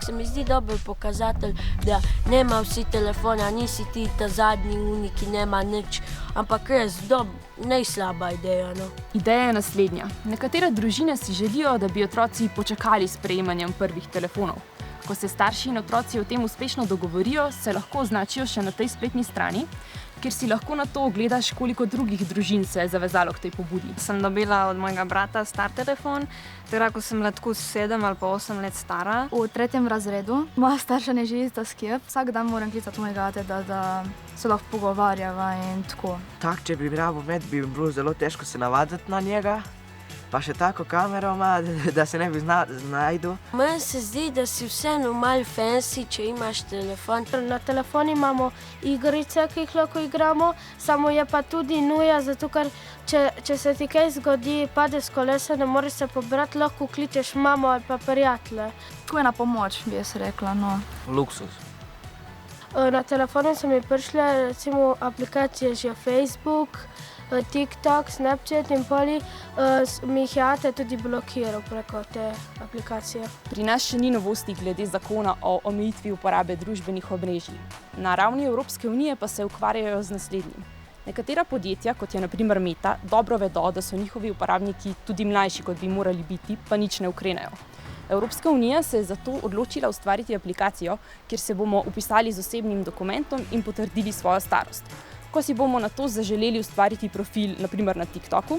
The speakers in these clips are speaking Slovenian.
Se mi zdi dober pokazatelj, da nema vsi telefona, nisi ti ta zadnji unik, ki nema nič, ampak res najslaba ideja. No. Ideja je naslednja. Nekatere družine si želijo, da bi otroci počakali s prejemanjem prvih telefonov. Ko se starši in otroci o tem uspešno dogovorijo, se lahko označijo še na tej spletni strani, kjer si lahko na to ogledaš, koliko drugih družin se je zavezalo k tej pobudi. Sem dobila od mojega brata star telefon, ko sem bila tako 7 ali pa 8 let stara. V 3. razredu. Moja starša ne živi ta Skype. Vsak dan moram klicati mojega ate, da se lahko pogovarjava in tako. Tak, če bi rabil med, bi bilo zelo težko se navaditi na njega. Pa še tako kamero ima, da se ne bi znajdu. Meni se zdi, da si vseeno malo fancy, če imaš telefon. Na telefonu imamo igrice, ki jih lahko igramo, samo je pa tudi nuja, zato ker če se ti kaj zgodi, pade s kolesa, ne moreš se pobrati, lahko kličeš mamo ali pa prijatelje. Tako je na pomoč, bi jaz rekla, no. Luksus. Na telefonu so mi prišle recimo aplikacije že Facebook, TikTok, Snapchat in poli mi jih je ate tudi blokiral preko te aplikacije. Pri nas še ni novosti glede zakona o omejitvi uporabe družbenih omrežij. Na ravni Evropske unije pa se ukvarjajo z naslednjim. Nekatera podjetja, kot je na primer Meta, dobro vedo, da so njihovi uporabniki tudi mlajši, kot bi morali biti, pa nič ne ukrenejo. Evropska unija se je zato odločila ustvariti aplikacijo, kjer se bomo vpisali z osebnim dokumentom in potrdili svojo starost. Ko si bomo na to zaželeli ustvariti profil, na primer na TikToku,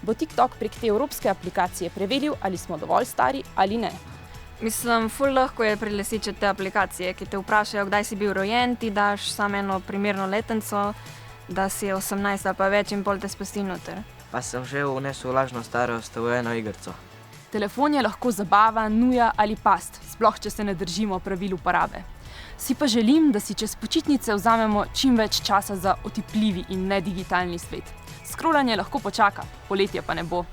bo TikTok prek te evropske aplikacije preveril, ali smo dovolj stari ali ne. Mislim, ful lahko je prilesiče te aplikacije, ki te vprašajo, kdaj si bil rojen, ti daš samo eno primerno letenco, da si 18 ali pa več in pol te spusti noter. Pa sem že vnesel lažno starost v eno igrico. Telefon je lahko zabava, nuja ali past, sploh če se ne držimo pravil uporabe. Si pa želim, da si čez počitnice vzamemo čim več časa za otipljivi in nedigitalni svet. Scrollanje lahko počaka, poletje pa ne bo.